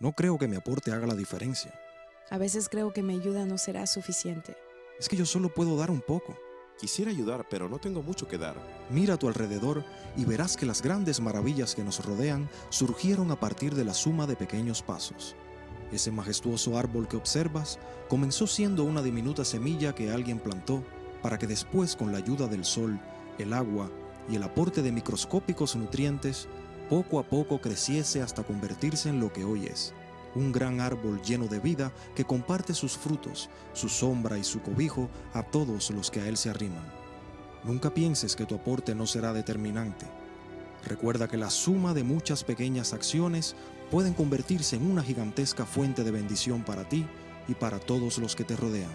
No creo que mi aporte haga la diferencia. A veces creo que mi ayuda no será suficiente. Es que yo solo puedo dar un poco. Quisiera ayudar, pero no tengo mucho que dar. Mira a tu alrededor y verás que las grandes maravillas que nos rodean surgieron a partir de la suma de pequeños pasos. Ese majestuoso árbol que observas comenzó siendo una diminuta semilla que alguien plantó para que después, con la ayuda del sol, el agua y el aporte de microscópicos nutrientes, poco a poco creciese hasta convertirse en lo que hoy es. Un gran árbol lleno de vida que comparte sus frutos, su sombra y su cobijo a todos los que a él se arriman. Nunca pienses que tu aporte no será determinante. Recuerda que la suma de muchas pequeñas acciones pueden convertirse en una gigantesca fuente de bendición para ti y para todos los que te rodean.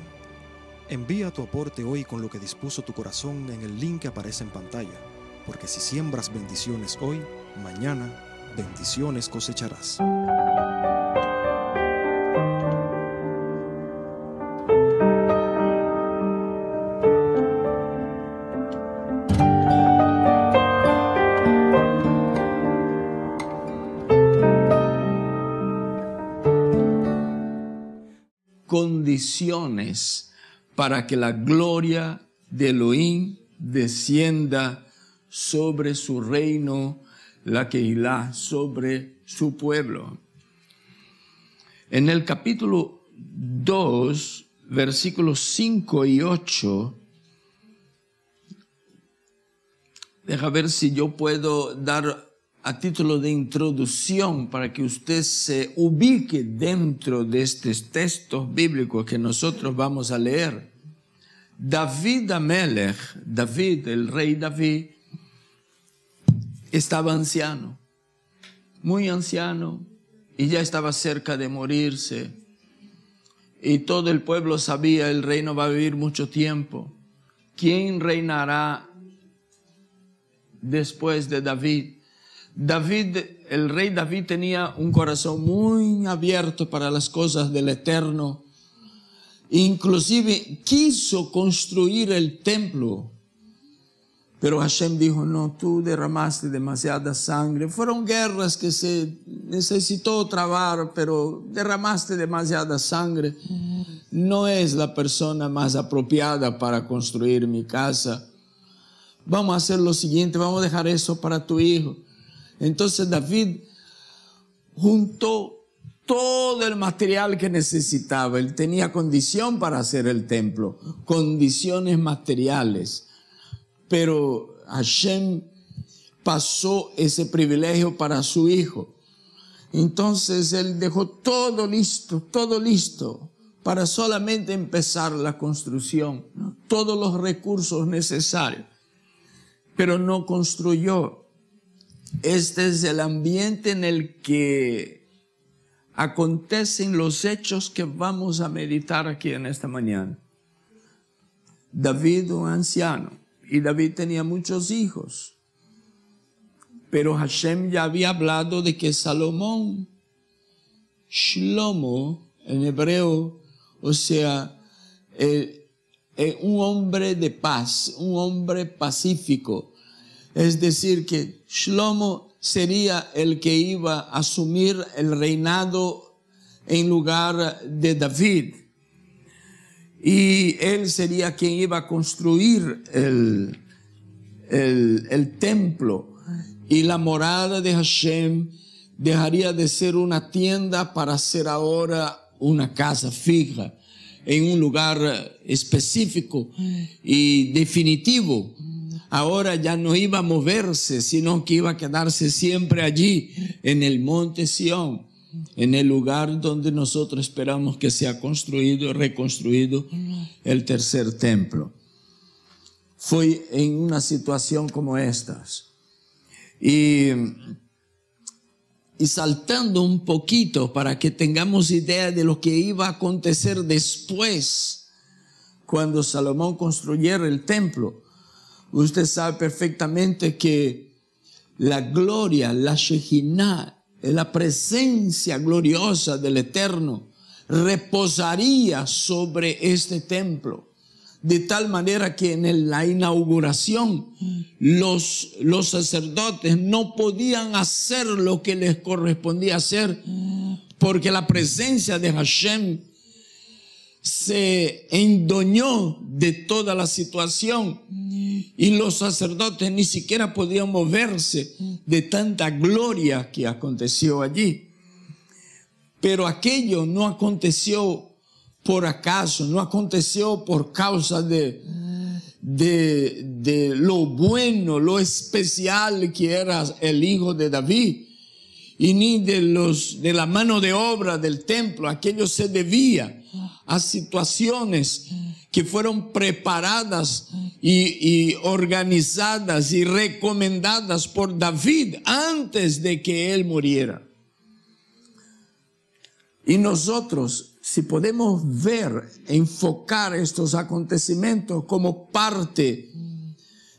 Envía tu aporte hoy con lo que dispuso tu corazón en el link que aparece en pantalla, porque si siembras bendiciones hoy, mañana bendiciones cosecharás. Condiciones para que la gloria de Elohim descienda sobre su reino, la Keilah, sobre su pueblo. En el capítulo 2, versículos 5 y 8, deja ver si yo puedo dar a título de introducción para que usted se ubique dentro de estos textos bíblicos que nosotros vamos a leer. David Amelech, David, el rey David, estaba anciano, muy anciano, y ya estaba cerca de morirse. Y todo el pueblo sabía, el rey no va a vivir mucho tiempo. ¿Quién reinará después de David? El rey David tenía un corazón muy abierto para las cosas del Eterno. Inclusive quiso construir el templo. Pero Hashem dijo, no, tú derramaste demasiada sangre. Fueron guerras que se necesitó trabar, pero derramaste demasiada sangre. No es la persona más apropiada para construir mi casa. Vamos a hacer lo siguiente, vamos a dejar eso para tu hijo. Entonces David juntó todo el material que necesitaba. Él tenía condición para hacer el templo, condiciones materiales. Pero Hashem pasó ese privilegio para su hijo. Entonces él dejó todo listo para solamente empezar la construcción, todos los recursos necesarios. Pero no construyó. Este es el ambiente en el que acontecen los hechos que vamos a meditar aquí en esta mañana. David, un anciano, y David tenía muchos hijos, pero Hashem ya había hablado de que Salomón, Shlomo, en hebreo, o sea, un hombre de paz, un hombre pacífico. Es decir, que Shlomo sería el que iba a asumir el reinado en lugar de David. Y él sería quien iba a construir el templo. Y la morada de Hashem dejaría de ser una tienda para ser ahora una casa fija, en un lugar específico y definitivo. Ahora ya no iba a moverse, sino que iba a quedarse siempre allí, en el monte Sión, en el lugar donde nosotros esperamos que sea construido y reconstruido el tercer templo. Fue en una situación como estas. Y saltando un poquito para que tengamos idea de lo que iba a acontecer después, cuando Salomón construyera el templo. Usted sabe perfectamente que la gloria, la Shekinah, la presencia gloriosa del Eterno reposaría sobre este templo. De tal manera que en la inauguración los sacerdotes no podían hacer lo que les correspondía hacer porque la presencia de Hashem se endueñó de toda la situación y los sacerdotes ni siquiera podían moverse de tanta gloria que aconteció allí. Pero aquello no aconteció por acaso, no aconteció por causa de lo bueno, lo especial que era el hijo de David, y ni de la mano de obra del templo. Aquello se debía a situaciones que fueron preparadas y organizadas y recomendadas por David antes de que él muriera. Y nosotros, si podemos ver, enfocar estos acontecimientos como parte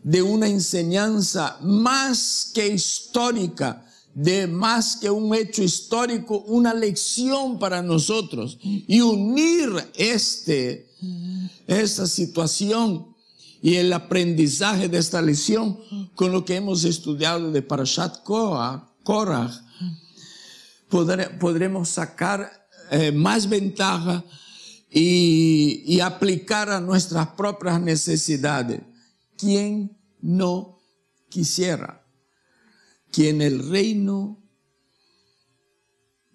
de una enseñanza más que histórica, de más que un hecho histórico, una lección para nosotros, y unir esta situación y el aprendizaje de esta lección con lo que hemos estudiado de Parashat Korah, podremos sacar más ventaja y aplicar a nuestras propias necesidades. ¿Quién no quisiera que en el reino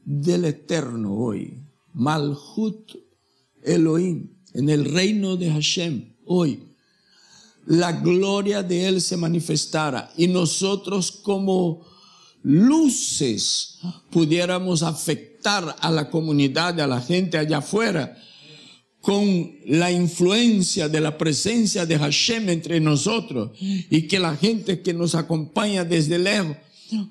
del Eterno hoy, Malhut Elohim, en el reino de Hashem hoy, la gloria de Él se manifestara y nosotros como luces pudiéramos afectar a la comunidad, a la gente allá afuera, con la influencia de la presencia de Hashem entre nosotros, y que la gente que nos acompaña desde lejos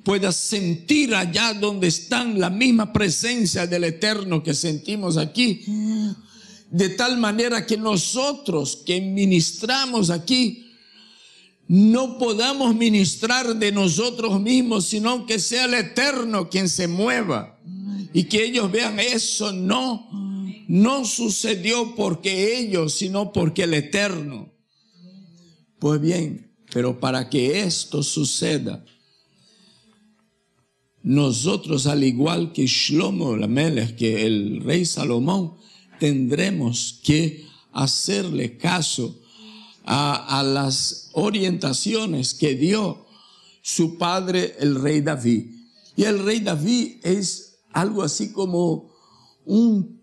pueda sentir allá donde están la misma presencia del Eterno que sentimos aquí, de tal manera que nosotros que ministramos aquí no podamos ministrar de nosotros mismos, sino que sea el Eterno quien se mueva, y que ellos vean eso no sucedió porque ellos, sino porque el Eterno. Pues bien, pero para que esto suceda, nosotros, al igual que Shlomo Lamelech, que el rey Salomón, tendremos que hacerle caso a las orientaciones que dio su padre, el rey David. Y el rey David es algo así como un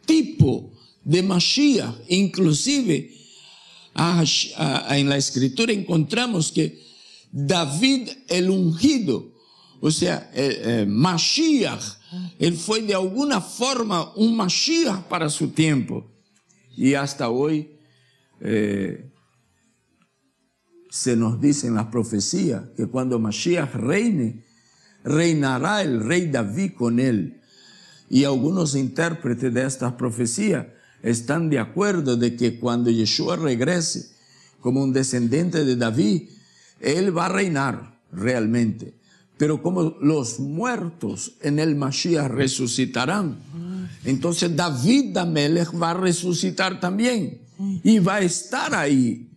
tipo de Mashiach. Inclusive en la escritura encontramos que David el ungido, o sea, Mashiach, él fue de alguna forma un Mashiach para su tiempo. Y hasta hoy se nos dice en las profecías que cuando Mashiach reine, reinará el rey David con él. Y algunos intérpretes de estas profecías están de acuerdo de que cuando Yeshua regrese como un descendiente de David, él va a reinar realmente. Pero como los muertos en el Mashiach resucitarán, entonces David Amelech va a resucitar también y va a estar ahí.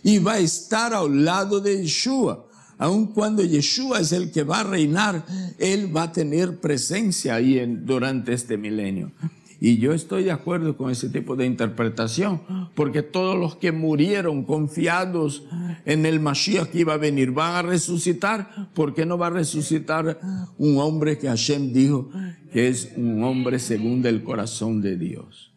Y va a estar al lado de Yeshua. Aun cuando Yeshua es el que va a reinar, él va a tener presencia ahí durante este milenio. Y yo estoy de acuerdo con ese tipo de interpretación, porque todos los que murieron confiados en el Mashiach que iba a venir van a resucitar. ¿Por qué no va a resucitar un hombre que Hashem dijo que es un hombre según el corazón de Dios?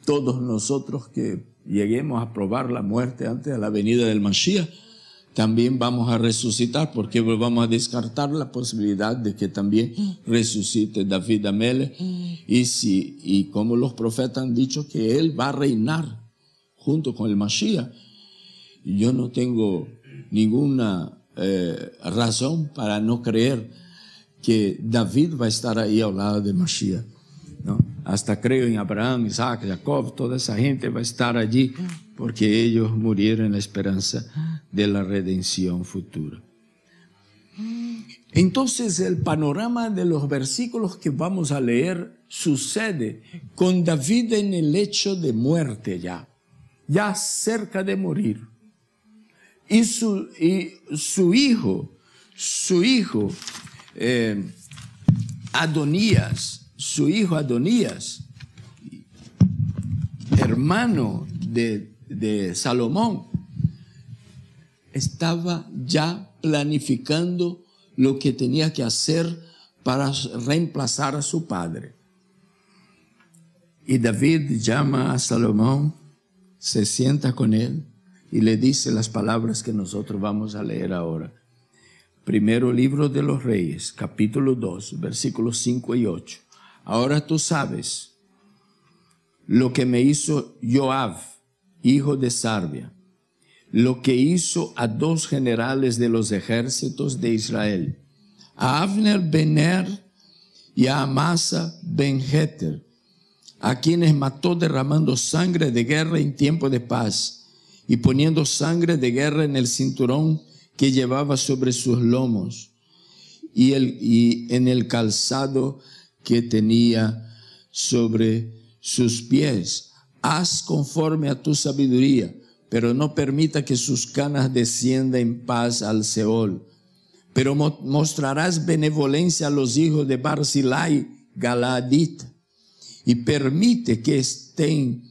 Todos nosotros que lleguemos a probar la muerte antes de la venida del Mashiach, también vamos a resucitar, porque vamos a descartar la posibilidad de que también resucite David Amelech, y como los profetas han dicho que él va a reinar junto con el Mashiach. Yo no tengo ninguna razón para no creer que David va a estar ahí al lado de Mashiach, ¿no? Hasta creo en Abraham, Isaac, Jacob, toda esa gente va a estar allí, porque ellos murieron en la esperanza de la redención futura. Entonces el panorama de los versículos que vamos a leer sucede con David en el lecho de muerte ya cerca de morir. Y su hijo Adonías, su hijo Adonías, hermano de Salomón, estaba ya planificando lo que tenía que hacer para reemplazar a su padre. Y David llama a Salomón, se sienta con él y le dice las palabras que nosotros vamos a leer ahora. Primero libro de los Reyes, capítulo 2, versículos 5 y 8. Ahora tú sabes lo que me hizo Joab, hijo de Sarvia, lo que hizo a 2 generales de los ejércitos de Israel, a Abner ben Ner y a Amasa ben Jeter, a quienes mató derramando sangre de guerra en tiempo de paz y poniendo sangre de guerra en el cinturón que llevaba sobre sus lomos y en el calzado que tenía sobre sus pies. Haz conforme a tu sabiduría, pero no permita que sus canas desciendan en paz al Seol. Pero mostrarás benevolencia a los hijos de Barzillai Galaadita, y permite que estén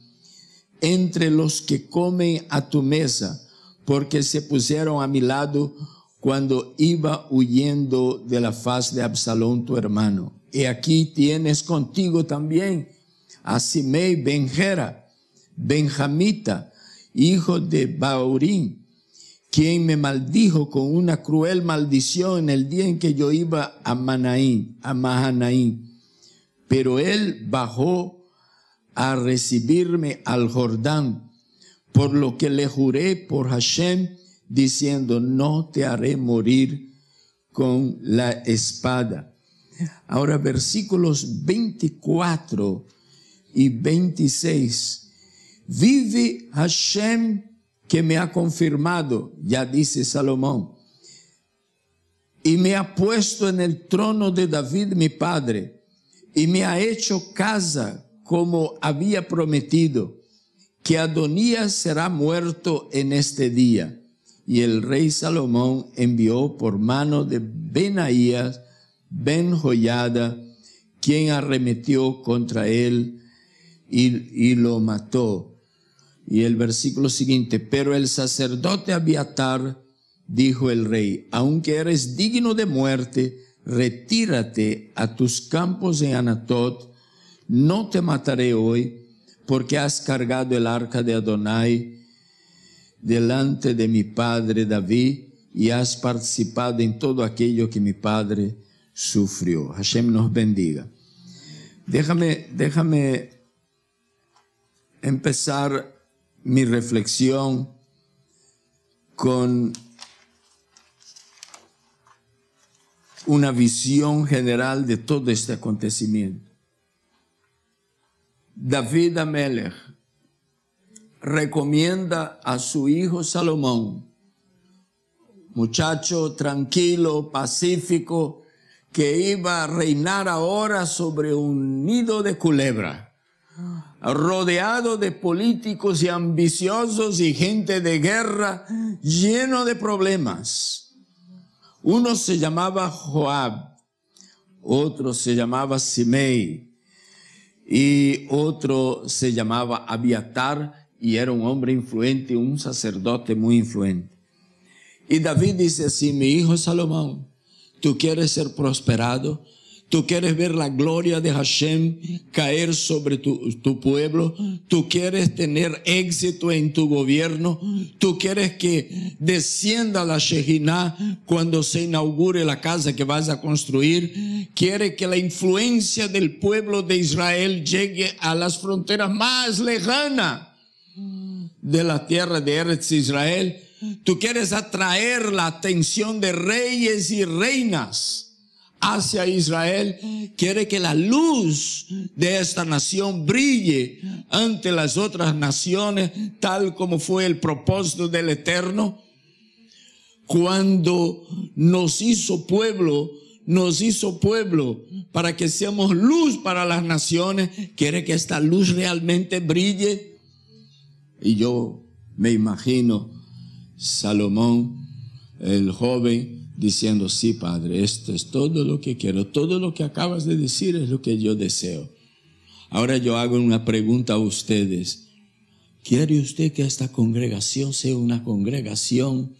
entre los que comen a tu mesa, porque se pusieron a mi lado cuando iba huyendo de la faz de Absalón tu hermano. Y aquí tienes contigo también a Simei ben Gera, benjamita, hijo de Baurín, quien me maldijo con una cruel maldición en el día en que yo iba a Mahanaim. Pero él bajó a recibirme al Jordán, por lo que le juré por Hashem, diciendo, no te haré morir con la espada. Ahora versículos 24 y 26. Vive Hashem que me ha confirmado, ya dice Salomón, y me ha puesto en el trono de David mi padre, y me ha hecho casa como había prometido, que Adonías será muerto en este día. Y el rey Salomón envió por mano de Benaías ben Joiada, quien arremetió contra él y lo mató. Y el versículo siguiente, pero el sacerdote Abiatar, dijo el rey, aunque eres digno de muerte, retírate a tus campos en Anatot, no te mataré hoy, porque has cargado el arca de Adonai delante de mi padre David y has participado en todo aquello que mi padre sufrió. Hashem nos bendiga. Déjame empezar mi reflexión con una visión general de todo este acontecimiento. David Amelech recomienda a su hijo Salomón, muchacho tranquilo, pacífico, que iba a reinar ahora sobre un nido de culebra, rodeado de políticos y ambiciosos y gente de guerra, lleno de problemas. Uno se llamaba Joab, otro se llamaba Simei, y otro se llamaba Abiatar, y era un hombre influente, un sacerdote muy influente. Y David dice así, mi hijo Salomón, ¿tú quieres ser prosperado? ¿Tú quieres ver la gloria de Hashem caer sobre tu pueblo? ¿Tú quieres tener éxito en tu gobierno? ¿Tú quieres que descienda la Shejinah cuando se inaugure la casa que vas a construir? ¿Quieres que la influencia del pueblo de Israel llegue a las fronteras más lejanas de la tierra de Eretz Israel? ¿Tú quieres atraer la atención de reyes y reinas hacia Israel? ¿Quiere que la luz de esta nación brille ante las otras naciones, tal como fue el propósito del Eterno? Cuando nos hizo pueblo para que seamos luz para las naciones. ¿Quiere que esta luz realmente brille? Y yo me imagino Salomón, el joven, diciendo, sí, Padre, esto es todo lo que quiero, todo lo que acabas de decir es lo que yo deseo. Ahora yo hago una pregunta a ustedes. ¿Quiere usted que esta congregación sea una congregación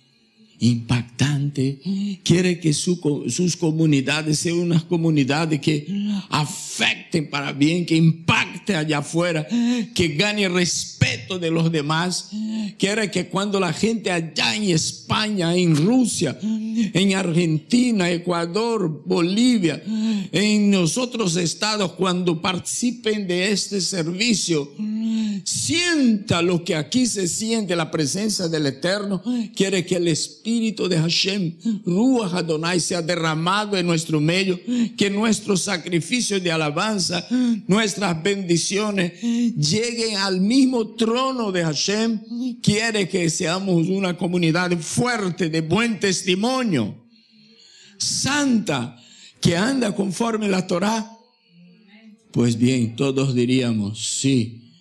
impactante? ¿Quiere que sus comunidades sean unas comunidades que afecten para bien, que impacte allá afuera, que gane respeto de los demás? ¿Quiere que cuando la gente allá en España, en Rusia, en Argentina, Ecuador, Bolivia, en los otros estados, cuando participen de este servicio, sienta lo que aquí se siente, la presencia del Eterno? Quiere que el Espíritu de Hashem, Ruach Adonai, sea derramado en nuestro medio, que nuestros sacrificios de alabanza, nuestras bendiciones lleguen al mismo trono de Hashem. Quiere que seamos una comunidad fuerte, de buen testimonio, santa, que anda conforme la Torá. Pues bien, todos diríamos, sí,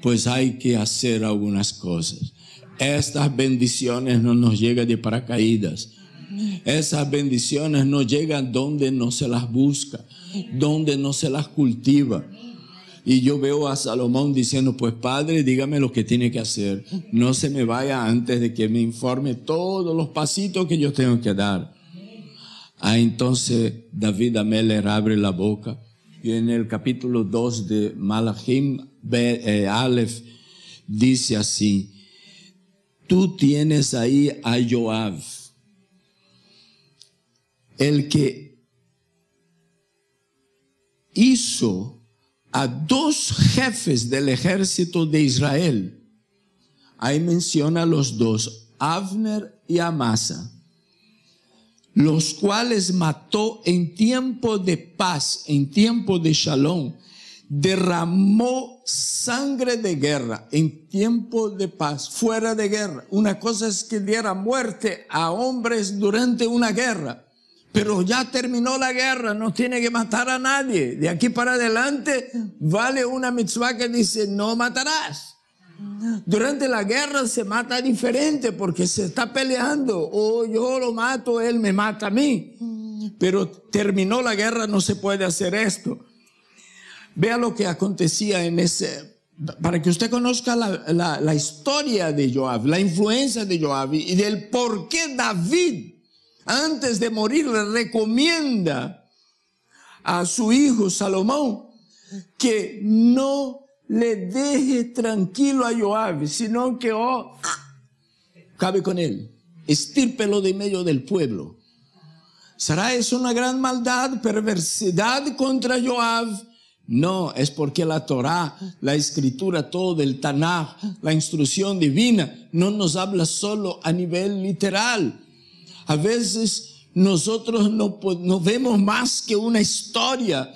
pues hay que hacer algunas cosas. Estas bendiciones no nos llegan de paracaídas. Esas bendiciones no llegan donde no se las busca, donde no se las cultiva. Y yo veo a Salomón diciendo, pues Padre, dígame lo que tiene que hacer. No se me vaya antes de que me informe todos los pasitos que yo tengo que dar. Entonces David Ameler abre la boca y en el capítulo 2 de Malachim Aleph dice así: tú tienes ahí a Joab, el que hizo a 2 jefes del ejército de Israel. Ahí menciona a los 2, Abner y Amasa, los cuales mató en tiempo de paz, en tiempo de shalom. Derramó sangre de guerra en tiempo de paz, fuera de guerra. Una cosa es que diera muerte a hombres durante una guerra, pero ya terminó la guerra, no tiene que matar a nadie. De aquí para adelante vale una mitzvah que dice no matarás. Durante la guerra se mata diferente porque se está peleando, o yo lo mato, él me mata a mí. Pero terminó la guerra, no se puede hacer esto. Vea lo que acontecía en ese, para que usted conozca la historia de Joab, la influencia de Joab y del por qué David, antes de morir, le recomienda a su hijo Salomón que no le deje tranquilo a Joab, sino que cabe con él, estírpelo de medio del pueblo. ¿Será eso una gran maldad, perversidad contra Joab? No, es porque la Torá, la escritura, todo el Tanaj, la instrucción divina, no nos habla solo a nivel literal. A veces nosotros no vemos más que una historia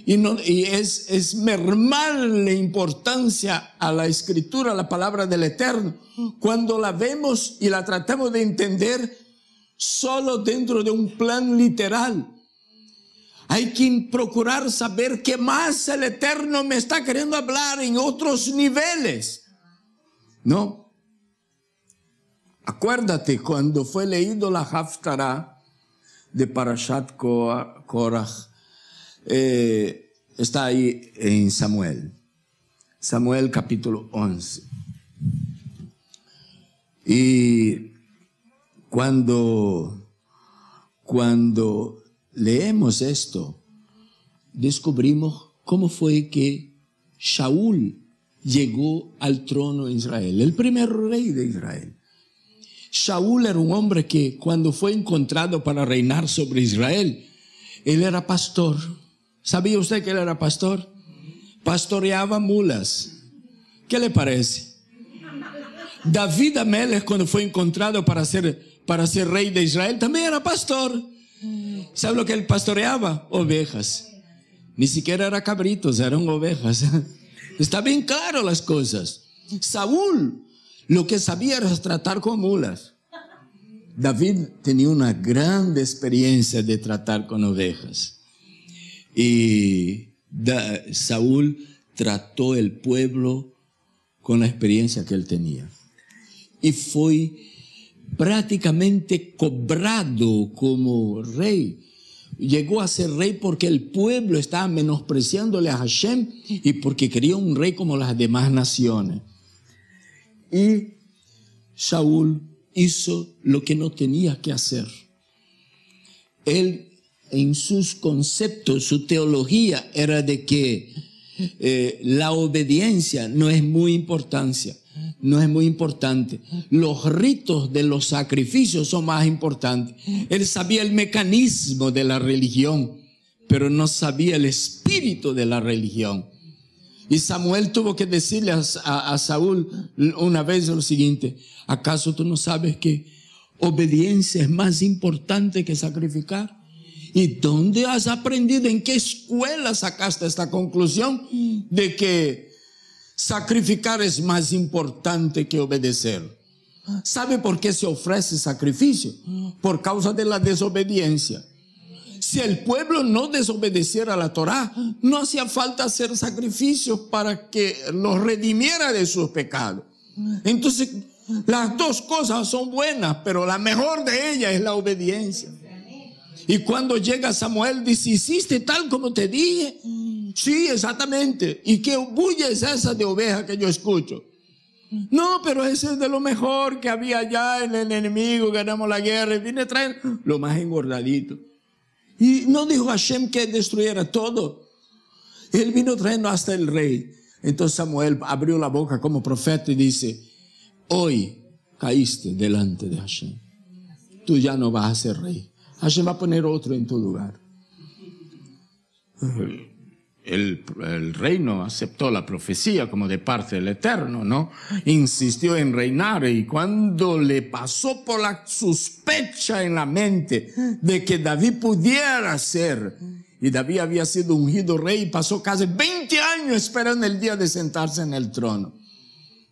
y es mermarle importancia a la escritura, a la palabra del Eterno, cuando la vemos y la tratamos de entender solo dentro de un plan literal. Hay que procurar saber qué más el Eterno me está queriendo hablar en otros niveles, ¿no? Acuérdate cuando fue leído la Haftarah de Parashat Korach, está ahí en Samuel capítulo 11. Y cuando leemos esto, descubrimos cómo fue que Shaul llegó al trono de Israel, el primer rey de Israel. Shaul era un hombre que cuando fue encontrado para reinar sobre Israel, él era pastor. ¿Sabía usted que él era pastor? Pastoreaba mulas. ¿Qué le parece? David Amelech, cuando fue encontrado para ser rey de Israel, también era pastor. ¿Sabe lo que él pastoreaba? Ovejas. Ni siquiera eran cabritos, eran ovejas. Está bien claro las cosas. Saúl lo que sabía era tratar con mulas. David tenía una gran experiencia de tratar con ovejas. Y Saúl trató el pueblo con la experiencia que él tenía. Y fue prácticamente cobrado como rey. Llegó a ser rey porque el pueblo estaba menospreciándole a Hashem y porque quería un rey como las demás naciones. Y Saúl hizo lo que no tenía que hacer. Él, en sus conceptos, su teología era de que la obediencia no es muy importante. Los ritos de los sacrificios son más importantes. Él sabía el mecanismo de la religión, pero no sabía el espíritu de la religión. Y Samuel tuvo que decirle a Saúl una vez lo siguiente: ¿acaso tú no sabes que obediencia es más importante que sacrificar? ¿Y dónde has aprendido? ¿En qué escuela sacaste esta conclusión de que sacrificar es más importante que obedecer? ¿Sabe por qué se ofrece sacrificio? Por causa de la desobediencia. Si el pueblo no desobedeciera a la Torá, no hacía falta hacer sacrificios para que los redimiera de sus pecados. Entonces, las dos cosas son buenas, pero la mejor de ellas es la obediencia. Y cuando llega Samuel, dice: ¿hiciste tal como te dije? Sí, exactamente. ¿Y qué bulla es esa de oveja que yo escucho? No, pero ese es de lo mejor que había allá en el enemigo, ganamos la guerra y vine a traer lo más engordadito. Y no dijo Hashem que destruyera todo. Él vino trayendo hasta el rey. Entonces Samuel abrió la boca como profeta y dice: hoy caíste delante de Hashem. Tú ya no vas a ser rey. Hashem va a poner otro en tu lugar. El rey no aceptó la profecía como de parte del Eterno, ¿no? Insistió en reinar, y cuando le pasó por la sospecha en la mente de que David pudiera ser, y David había sido ungido rey, pasó casi 20 años esperando el día de sentarse en el trono.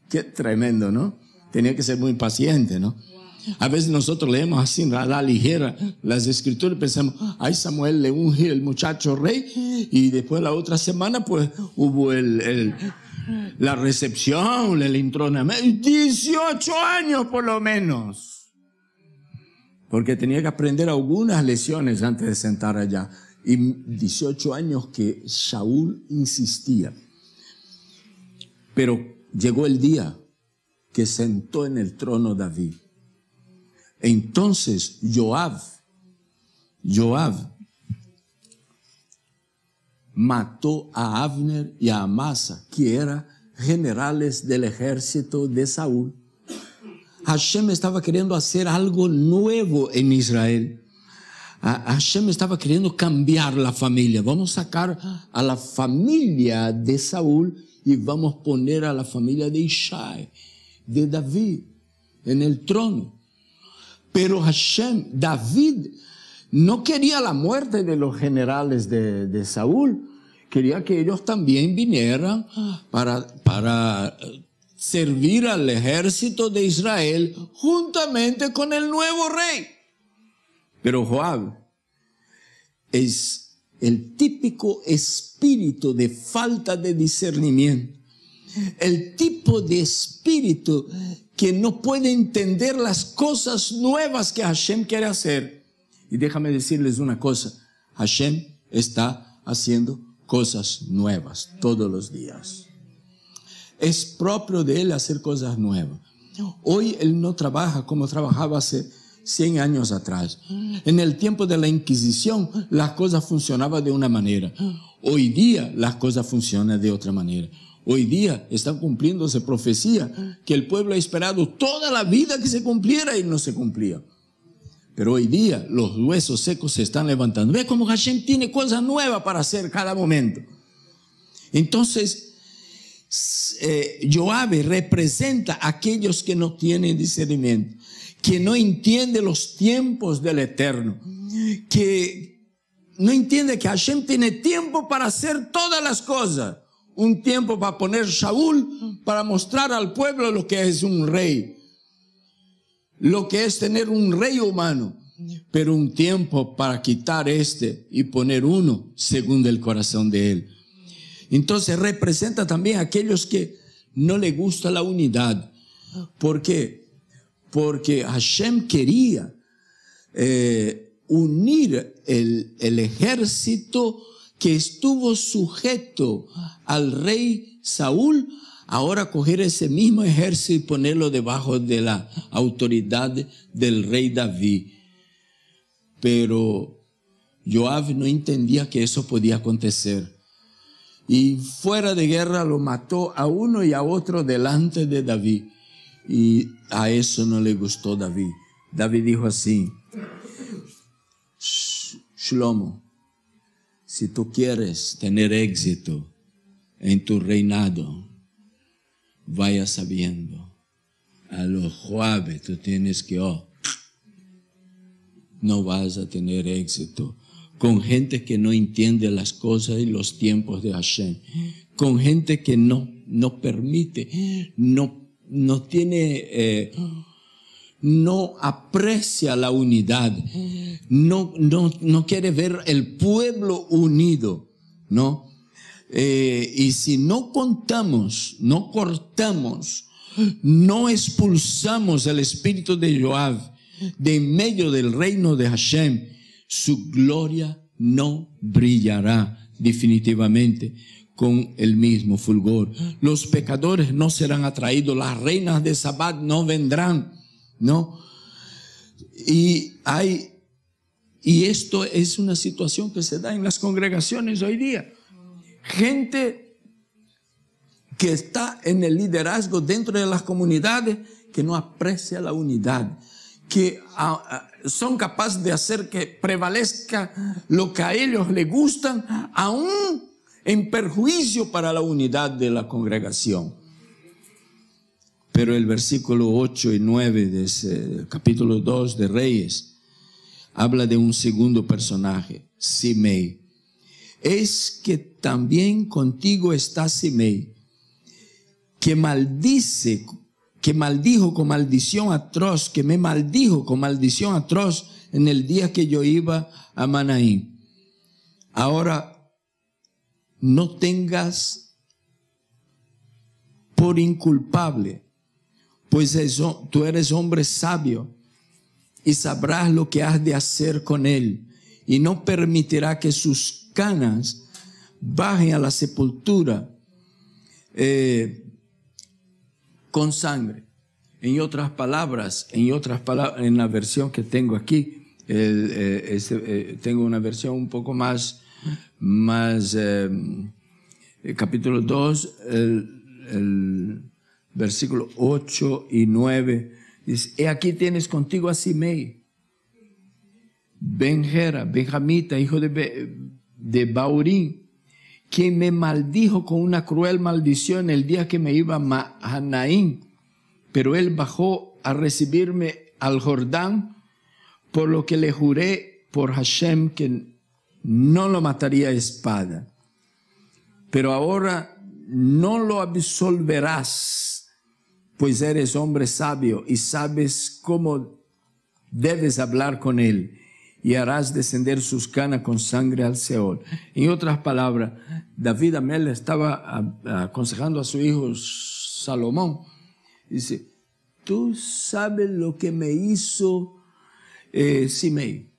Qué tremendo, ¿no? Tenía que ser muy paciente, ¿no? A veces nosotros leemos así a la ligera las escrituras y pensamos: ay, Samuel le unge el muchacho rey, y después la otra semana pues hubo la recepción, el entronamiento. 18 años por lo menos, porque tenía que aprender algunas lecciones antes de sentar allá. Y 18 años que Saúl insistía. Pero llegó el día que sentó en el trono David. Entonces Joab mató a Abner y a Amasa, que eran generales del ejército de Saúl. Hashem estaba queriendo hacer algo nuevo en Israel. Hashem estaba queriendo cambiar la familia. Vamos a sacar a la familia de Saúl y vamos a poner a la familia de Ishai, de David, en el trono. Pero David no quería la muerte de los generales de Saúl. Quería que ellos también vinieran para servir al ejército de Israel juntamente con el nuevo rey. Pero Joab es el típico espíritu de falta de discernimiento. El tipo de espíritu que no puede entender las cosas nuevas que Hashem quiere hacer. Y déjame decirles una cosa: Hashem está haciendo cosas nuevas todos los días. Es propio de Él hacer cosas nuevas. Hoy Él no trabaja como trabajaba hace 100 años atrás. En el tiempo de la Inquisición las cosas funcionaban de una manera. Hoy día las cosas funcionan de otra manera. Hoy día están cumpliéndose profecía que el pueblo ha esperado toda la vida que se cumpliera y no se cumplía. Pero hoy día los huesos secos se están levantando. Ve cómo Hashem tiene cosas nuevas para hacer cada momento. Entonces, Joab representa a aquellos que no tienen discernimiento, que no entiende los tiempos del Eterno, que no entiende que Hashem tiene tiempo para hacer todas las cosas. Un tiempo para poner Saúl, para mostrar al pueblo lo que es un rey, lo que es tener un rey humano, pero un tiempo para quitar y poner uno según el corazón de él. Entonces representa también a aquellos que no les gusta la unidad. ¿Por qué? porque Hashem quería unir el ejército que estuvo sujeto al rey Saúl, ahora coger ese mismo ejército y ponerlo debajo de la autoridad del rey David. Pero Joab no entendía que eso podía acontecer. Y fuera de guerra lo mató a uno y a otro delante de David. Y a eso no le gustó David. David dijo así: Shlomo, si tú quieres tener éxito en tu reinado, vaya sabiendo, a los Joab tú tienes que, no vas a tener éxito con gente que no entiende las cosas y los tiempos de Hashem, con gente que no permite, no tiene, no aprecia la unidad, no quiere ver el pueblo unido, ¿no? Y si no contamos, no cortamos, no expulsamos el espíritu de Joab de en medio del reino de Hashem, su gloria no brillará definitivamente con el mismo fulgor. Los pecadores no serán atraídos, las reinas de Sabbat no vendrán, ¿no? Y esto es una situación que se da en las congregaciones hoy día. Gente que está en el liderazgo dentro de las comunidades, que no aprecia la unidad, que son capaces de hacer que prevalezca lo que a ellos les gustan, aún en perjuicio para la unidad de la congregación. Pero el versículo 8 y 9 de ese capítulo 2 de Reyes habla de un segundo personaje, Simei. Es que también contigo está Simei, que maldijo con maldición atroz, que me maldijo con maldición atroz en el día que yo iba a Manaín. Ahora, no tengas por inculpable, pues eso, tú eres hombre sabio y sabrás lo que has de hacer con él, y no permitirá que sus canas bajen a la sepultura con sangre. En otras palabras, en la versión que tengo aquí, tengo una versión un poco más capítulo 2, el versículo 8 y 9, dice: he aquí tienes contigo a Simei, Ben-Gera, benjamita, hijo de Baurín, quien me maldijo con una cruel maldición el día que me iba a Mahanaim, pero él bajó a recibirme al Jordán, por lo que le juré por Hashem que no lo mataría a espada. Pero ahora no lo absolverás, pues eres hombre sabio y sabes cómo debes hablar con él, y harás descender sus canas con sangre al Seol. En otras palabras, David Amel estaba aconsejando a su hijo Salomón. Dice: tú sabes lo que me hizo Simei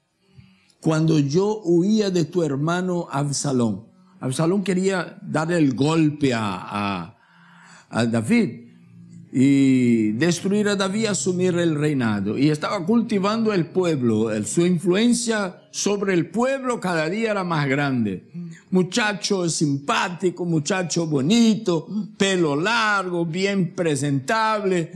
cuando yo huía de tu hermano Absalón. Absalón quería darle el golpe a David y destruir a David, asumir el reinado, y estaba cultivando el pueblo. Su influencia sobre el pueblo cada día era más grande. Muchacho simpático, muchacho bonito, pelo largo, bien presentable,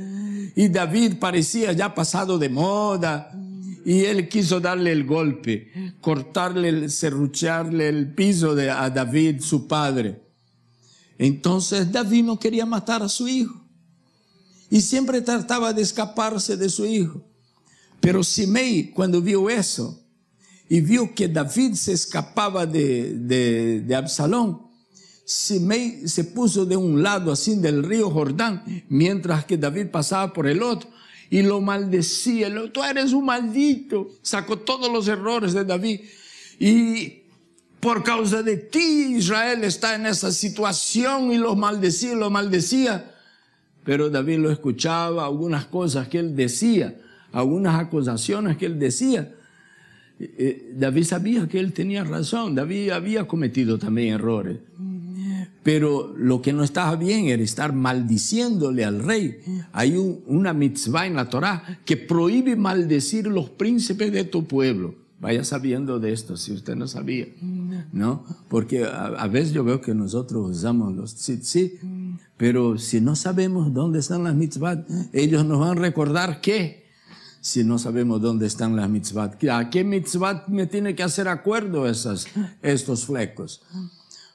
y David parecía ya pasado de moda, y él quiso darle el golpe, cortarle, serrucharle el piso a David, su padre. Entonces David no quería matar a su hijo y siempre trataba de escaparse de su hijo. Pero Simei, cuando vio eso y vio que David se escapaba de Absalón, Simei se puso de un lado así del río Jordán, mientras que David pasaba por el otro, y lo maldecía. Tú eres un maldito. Sacó todos los errores de David. Y por causa de ti Israel está en esa situación, y lo maldecía, lo maldecía. pero David lo escuchaba, algunas cosas que él decía, algunas acusaciones que él decía. David sabía que él tenía razón, David había cometido también errores. Pero lo que no estaba bien era estar maldiciéndole al rey. Hay una mitzvah en la Torá que prohíbe maldecir los príncipes de tu pueblo. Vaya sabiendo de esto, si usted no sabía, ¿no? Porque a veces yo veo que nosotros usamos los tzitzit, pero si no sabemos dónde están las mitzvot, ellos nos van a recordar que, si no sabemos dónde están las mitzvot, ¿a qué mitzvot me tiene que hacer acuerdo estos flecos?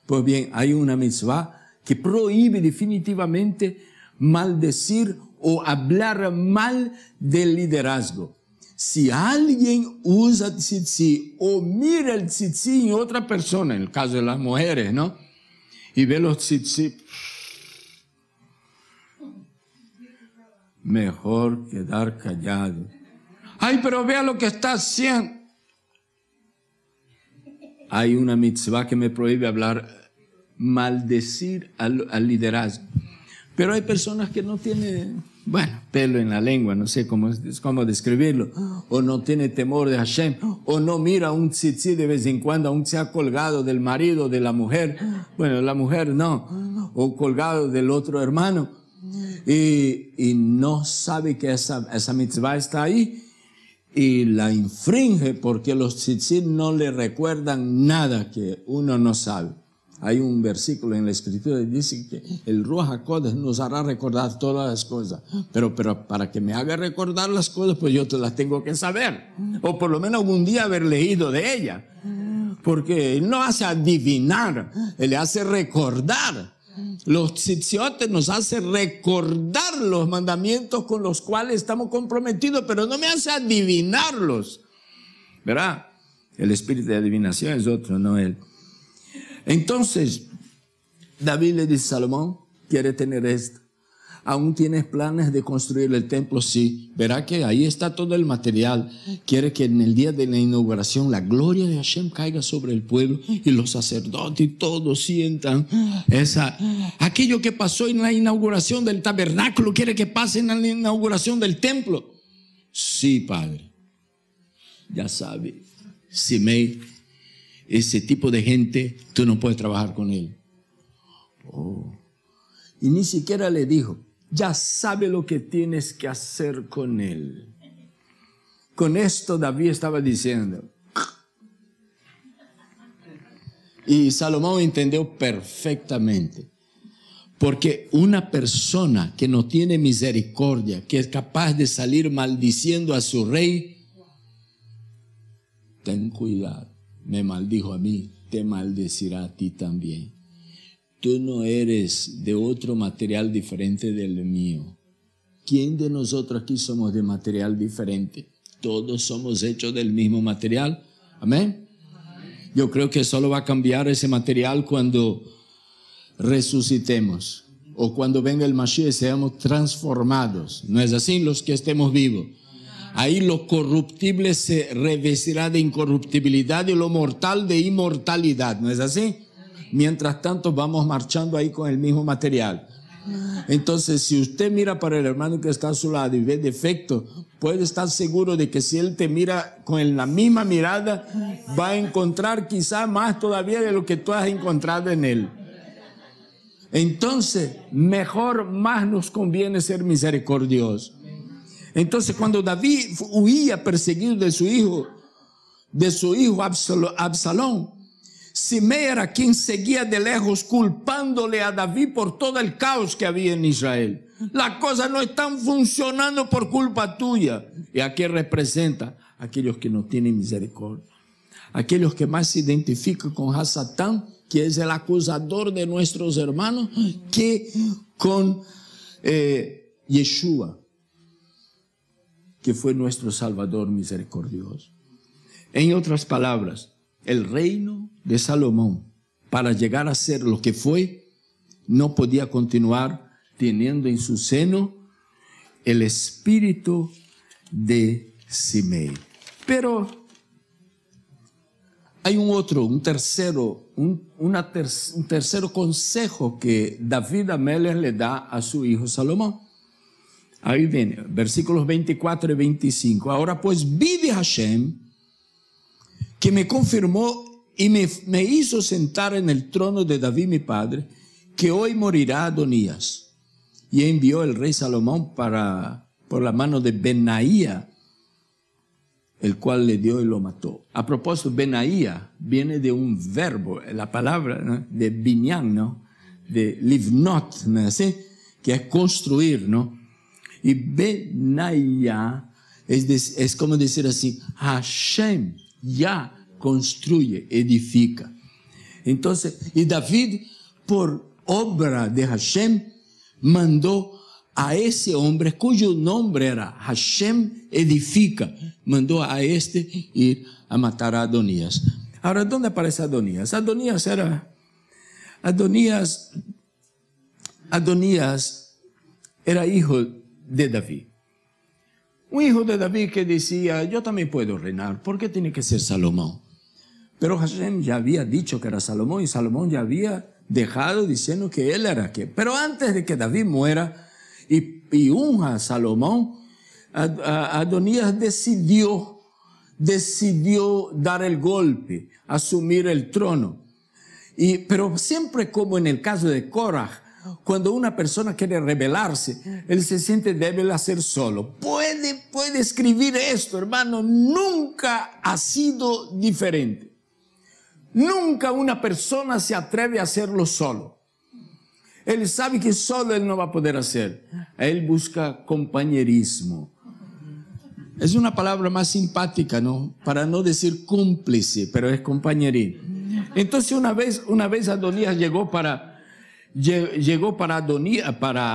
Pues bien, hay una mitzvah que prohíbe definitivamente maldecir o hablar mal del liderazgo. Si alguien usa tzitzit o mira el tzitzit en otra persona, en el caso de las mujeres, ¿no? Y ve los tzitzit, mejor quedar callado. Ay, pero vea lo que está haciendo. Hay una mitzvah que me prohíbe hablar, maldecir al liderazgo. Pero hay personas que no tienen, pelo en la lengua, no sé cómo describirlo, o no tiene temor de Hashem, o no mira un tzitzit de vez en cuando, aún se ha colgado del marido, de la mujer, la mujer no, o colgado del otro hermano, y no sabe que esa mitzvah está ahí, y la infringe porque los tzitzit no le recuerdan nada que uno no sabe. Hay un versículo en la Escritura que dice que el Ruach HaKodesh nos hará recordar todas las cosas. Pero para que me haga recordar las cosas, pues yo te las tengo que saber. O por lo menos algún día haber leído de ella. Porque Él no hace adivinar, Él le hace recordar. Los tzitzit nos hace recordar los mandamientos con los cuales estamos comprometidos, pero no me hace adivinarlos. ¿Verdad? El espíritu de adivinación es otro, no Él. Entonces, David le dice a Salomón, quiere tener esto. ¿Aún tienes planes de construir el templo? Sí. Verá que ahí está todo el material. Quiere que en el día de la inauguración la gloria de Hashem caiga sobre el pueblo y los sacerdotes y todos sientan aquello que pasó en la inauguración del tabernáculo. Quiere que pase en la inauguración del templo. Sí, padre. Ya sabe, Simei, ese tipo de gente, tú no puedes trabajar con él. Y ni siquiera le dijo, ya sabe lo que tienes que hacer con él. Con esto David estaba diciendo. Y Salomón entendió perfectamente. Porque una persona que no tiene misericordia, que es capaz de salir maldiciendo a su rey, ten cuidado. Me maldijo a mí, te maldecirá a ti también. Tú no eres de otro material diferente del mío. ¿Quién de nosotros aquí somos de material diferente? Todos somos hechos del mismo material. ¿Amén? Yo creo que solo va a cambiar ese material cuando resucitemos o cuando venga el Mashiach y seamos transformados. ¿No es así? Los que estemos vivos. Ahí lo corruptible se revestirá de incorruptibilidad y lo mortal de inmortalidad. ¿No es así? Mientras tanto vamos marchando ahí con el mismo material. Entonces, si usted mira para el hermano que está a su lado y ve defecto, puede estar seguro de que si él te mira con la misma mirada, va a encontrar quizá más todavía de lo que tú has encontrado en él. Entonces, más nos conviene ser misericordiosos. Entonces, cuando David huía perseguido de su hijo Absalón, Simei era quien seguía de lejos culpándole a David por todo el caos que había en Israel. Las cosas no están funcionando por culpa tuya. ¿Y a qué representa? Aquellos que no tienen misericordia. Aquellos que más se identifican con Hasatán, que es el acusador de nuestros hermanos, que con Yeshua, que fue nuestro Salvador misericordioso. En otras palabras, el reino de Salomón, para llegar a ser lo que fue, no podía continuar teniendo en su seno el espíritu de Simei. Pero hay un tercer consejo que David Amelech le da a su hijo Salomón. Ahí viene, versículos 24 y 25. Ahora pues vive Hashem, que me confirmó y me hizo sentar en el trono de David mi padre, que hoy morirá Adonías. Y envió el rey Salomón por la mano de Benaía, el cual le dio y lo mató. A propósito, Benaía viene de un verbo, la palabra, ¿no?, de binyan, ¿no?, de livnot, ¿no?, ¿sí?, que es construir, ¿no? Y Benaía es como decir así, Hashem ya construye, edifica. Entonces, y David, por obra de Hashem, mandó a ese hombre cuyo nombre era Hashem edifica, mandó a este ir a matar a Adonías. Ahora, ¿dónde aparece Adonías? Adonías era hijo de David. Un hijo de David que decía, yo también puedo reinar, ¿por qué tiene que ser Salomón? Pero Hashem ya había dicho que era Salomón y Salomón ya había dejado diciendo que él era aquel. Pero antes de que David muera y unja a Salomón, Adonías decidió dar el golpe, asumir el trono. Pero siempre, como en el caso de Korah, cuando una persona quiere rebelarse, él se siente débil a hacer solo. Puede escribir esto, hermano, nunca ha sido diferente. Nunca una persona se atreve a hacerlo solo. Él sabe que solo él no va a poder hacer. Él busca compañerismo. Es una palabra más simpática, ¿no? Para no decir cómplice, pero es compañerismo. Entonces una vez Adonías llegó para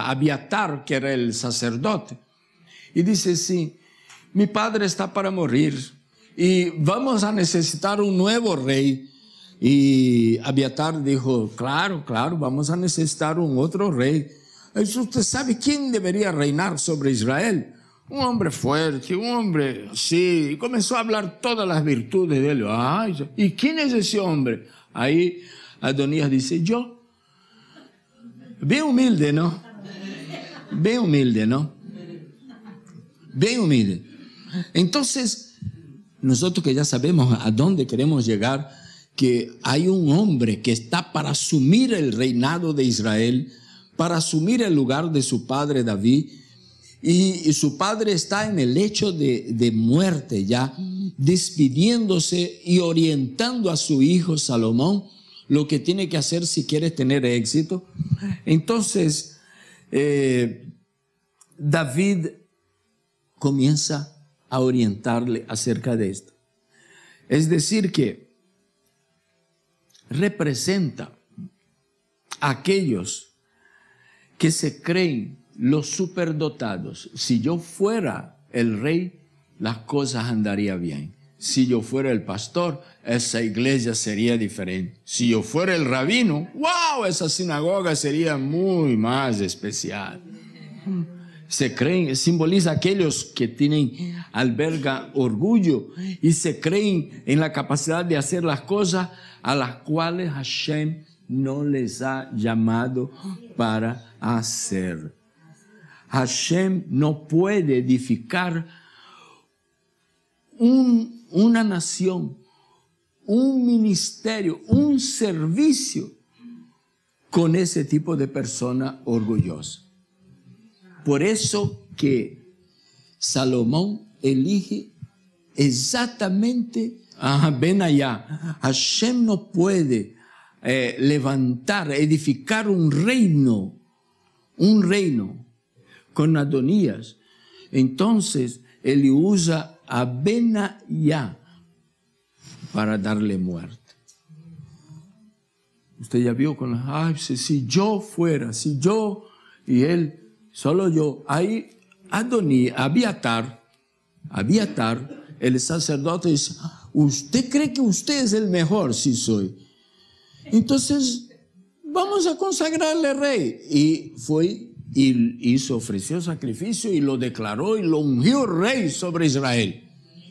Abiatar, que era el sacerdote, y dice, sí, mi padre está para morir y vamos a necesitar un nuevo rey. Y Abiatar dijo, claro, vamos a necesitar un otro rey. ¿Usted sabe quién debería reinar sobre Israel? Un hombre fuerte, un hombre así. Y comenzó a hablar todas las virtudes de él. Ay, ¿y quién es ese hombre? Ahí Adonías dice, yo. Bien humilde, ¿no? Bien humilde, ¿no? Bien humilde. Entonces, nosotros que ya sabemos a dónde queremos llegar, que hay un hombre que está para asumir el reinado de Israel, para asumir el lugar de su padre David, y su padre está en el lecho de muerte ya, despidiéndose y orientando a su hijo Salomón lo que tiene que hacer si quiere tener éxito. Entonces David comienza a orientarle acerca de esto. Es decir que representa a aquellos que se creen los superdotados. Si yo fuera el rey, las cosas andarían bien. Si yo fuera el pastor, esa iglesia sería diferente. Si yo fuera el rabino, wow, esa sinagoga sería muy más especial. Se creen, simboliza a aquellos que albergan orgullo y se creen en la capacidad de hacer las cosas a las cuales Hashem no les ha llamado para hacer. Hashem no puede edificar una nación, un ministerio, un servicio con ese tipo de persona orgullosa. Por eso que Salomón elige exactamente a Benaía. Hashem no puede edificar un reino con Adonías. Entonces él usa a Benaía para darle muerte. Usted ya vio si yo fuera, y él, solo yo. Ahí Abiatar, el sacerdote, dice, ¿usted cree que usted es el mejor? Sí soy. Entonces, vamos a consagrarle rey. Y fue y ofreció sacrificio y lo declaró y lo ungió rey sobre Israel.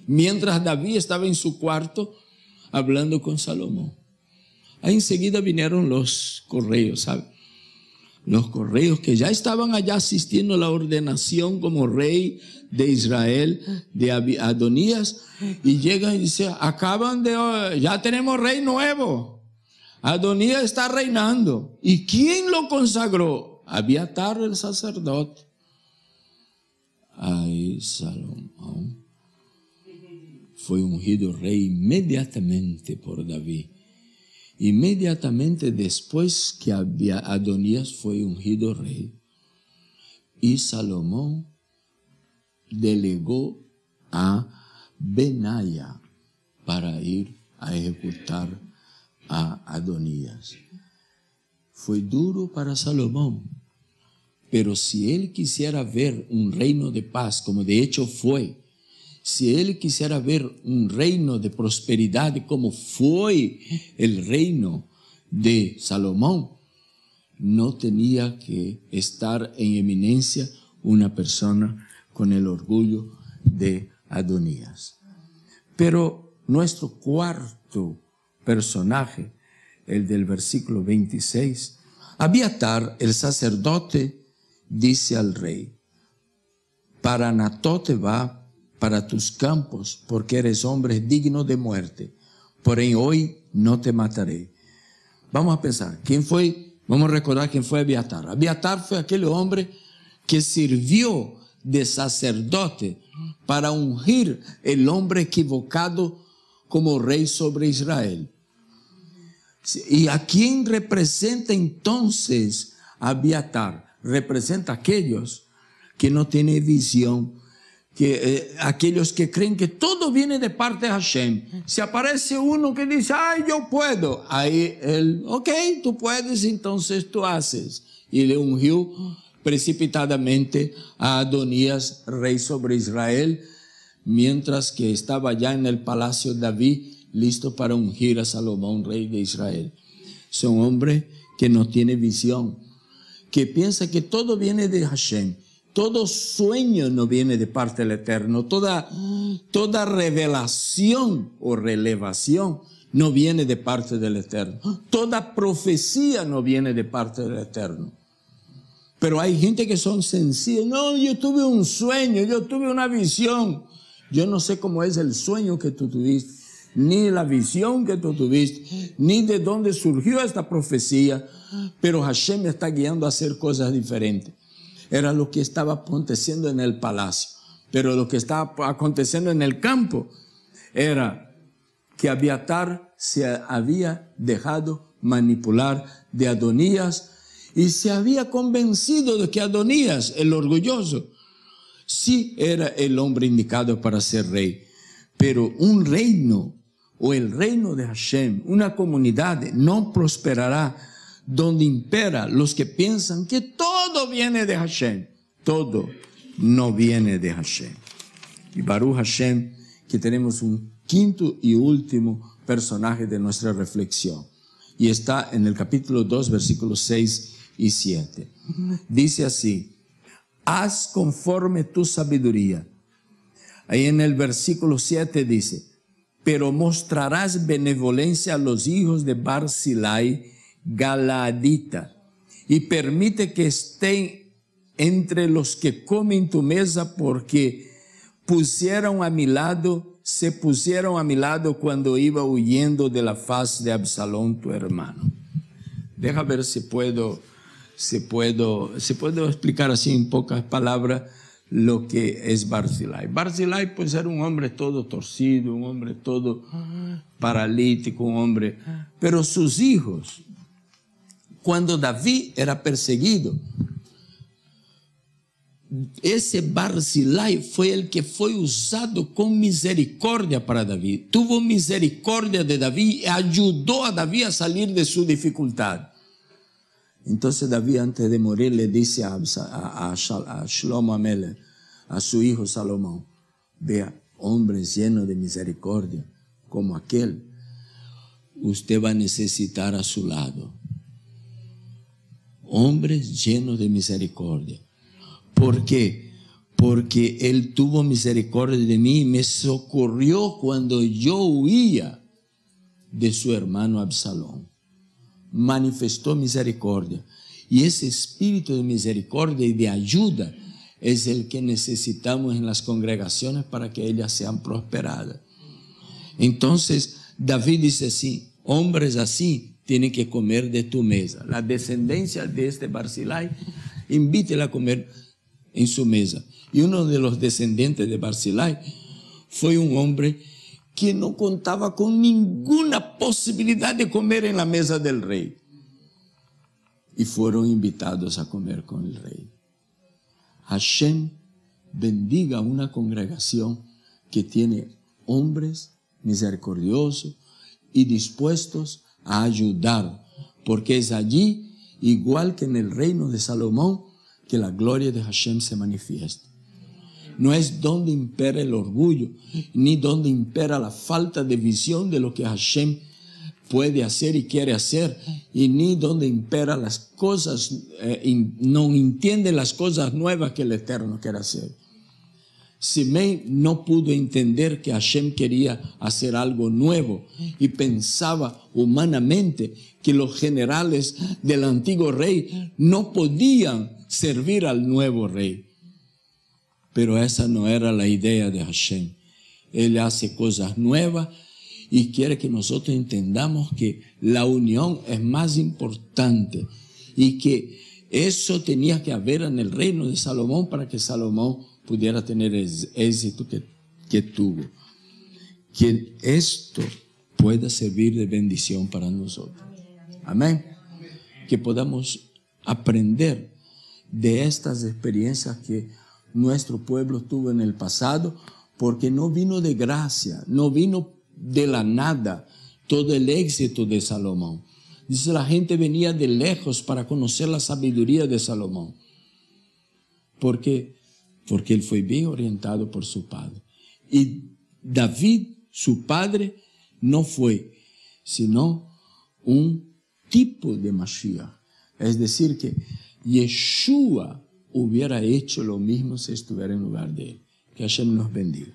Mientras David estaba en su cuarto hablando con Salomón. Ahí enseguida vinieron los correos, ¿sabe? Los correos que ya estaban allá asistiendo a la ordenación como rey de Israel, de Adonías, y llegan y dicen, ya tenemos rey nuevo. Adonías está reinando. ¿Y quién lo consagró? Abiatar, el sacerdote. Ahí Salomón fue ungido rey inmediatamente por David. Inmediatamente después que Adonías fue ungido rey. Y Salomón delegó a Benaya para ir a ejecutar a Adonías. Fue duro para Salomón, pero si él quisiera ver un reino de paz, como de hecho fue, si él quisiera ver un reino de prosperidad como fue el reino de Salomón, no tenía que estar en eminencia una persona con el orgullo de Adonías. Pero nuestro cuarto personaje, el del versículo 26, Abiatar, el sacerdote, dice al rey, para Anatote va para tus campos, porque eres hombre digno de muerte. Porém, hoy no te mataré. Vamos a pensar, ¿quién fue? Vamos a recordar quién fue Abiatar. Abiatar fue aquel hombre que sirvió de sacerdote para ungir el hombre equivocado como rey sobre Israel. ¿Y a quién representa entonces Abiatar? Representa a aquellos que no tienen visión, aquellos que creen que todo viene de parte de Hashem. Si aparece uno que dice, ay, yo puedo, ahí él, ok, tú puedes, entonces tú haces. Y le ungió precipitadamente a Adonías, rey sobre Israel, mientras que estaba ya en el palacio de David, listo para ungir a Salomón, rey de Israel. Es un hombre que no tiene visión, que piensa que todo viene de Hashem. Todo sueño no viene de parte del Eterno. Toda revelación o relevación no viene de parte del Eterno. Toda profecía no viene de parte del Eterno. Pero hay gente que son sencillos. No, yo tuve un sueño, yo tuve una visión. Yo no sé cómo es el sueño que tú tuviste, ni la visión que tú tuviste, ni de dónde surgió esta profecía. Pero Hashem me está guiando a hacer cosas diferentes. Era lo que estaba aconteciendo en el palacio. Pero lo que estaba aconteciendo en el campo era que Abiatar se había dejado manipular de Adonías y se había convencido de que Adonías, el orgulloso, sí era el hombre indicado para ser rey. Pero un reino o el reino de Hashem, una comunidad, no prosperará donde impera los que piensan que todo viene de Hashem. Todo no viene de Hashem. Y Baruch Hashem, que tenemos un quinto y último personaje de nuestra reflexión. Y está en el capítulo 2, versículos 6 y 7. Dice así, haz conforme tu sabiduría. Ahí en el versículo 7 dice, pero mostrarás benevolencia a los hijos de Barzilai, Galaadita, y permite que estén entre los que comen tu mesa, porque se pusieron a mi lado cuando iba huyendo de la faz de Absalón tu hermano. Deja ver si puedo explicar así en pocas palabras lo que es Barzilai. Barzilai pues era un hombre todo torcido, un hombre todo paralítico, un hombre, pero sus hijos, cuando David era perseguido, ese Barzilai fue el que fue usado con misericordia para David. Tuvo misericordia de David y ayudó a David a salir de su dificultad. Entonces David, antes de morir, le dice a Shlomo Amelech, a su hijo Salomón, vea, hombres llenos de misericordia como aquel, usted va a necesitar a su lado. Hombres llenos de misericordia. ¿Por qué? Porque Él tuvo misericordia de mí y me socorrió cuando yo huía. de su hermano Absalón. Manifestó misericordia. Y ese espíritu de misericordia y de ayuda es el que necesitamos en las congregaciones para que ellas sean prosperadas. Entonces, David dice así, hombres así tienen que comer de tu mesa. La descendencia de este Barzillai, invítela a comer en su mesa. Y uno de los descendientes de Barzillai fue un hombre que no contaba con ninguna posibilidad de comer en la mesa del rey. Y fueron invitados a comer con el rey. Hashem bendiga una congregación que tiene hombres misericordiosos y dispuestos a ayudar, porque es allí, igual que en el reino de Salomón, que la gloria de Hashem se manifiesta. No es donde impera el orgullo, ni donde impera la falta de visión de lo que Hashem puede hacer y quiere hacer, y ni donde impera las cosas, no entiende las cosas nuevas que el Eterno quiere hacer. Simei no pudo entender que Hashem quería hacer algo nuevo y pensaba humanamente que los generales del antiguo rey no podían servir al nuevo rey. Pero esa no era la idea de Hashem. Él hace cosas nuevas y quiere que nosotros entendamos que la unión es más importante y que eso tenía que haber en el reino de Salomón para que Salomón pudiera tener el éxito que tuvo. Que esto pueda servir de bendición para nosotros. Amén. Que podamos aprender de estas experiencias que nuestro pueblo tuvo en el pasado, porque no vino de gracia, no vino de la nada todo el éxito de Salomón. Dice, la gente venía de lejos para conocer la sabiduría de Salomón. Porque él fue bien orientado por su padre. Y David, su padre, no fue sino un tipo de Mashiach. Es decir, que Yeshua hubiera hecho lo mismo si estuviera en lugar de él. Que Hashem nos bendiga.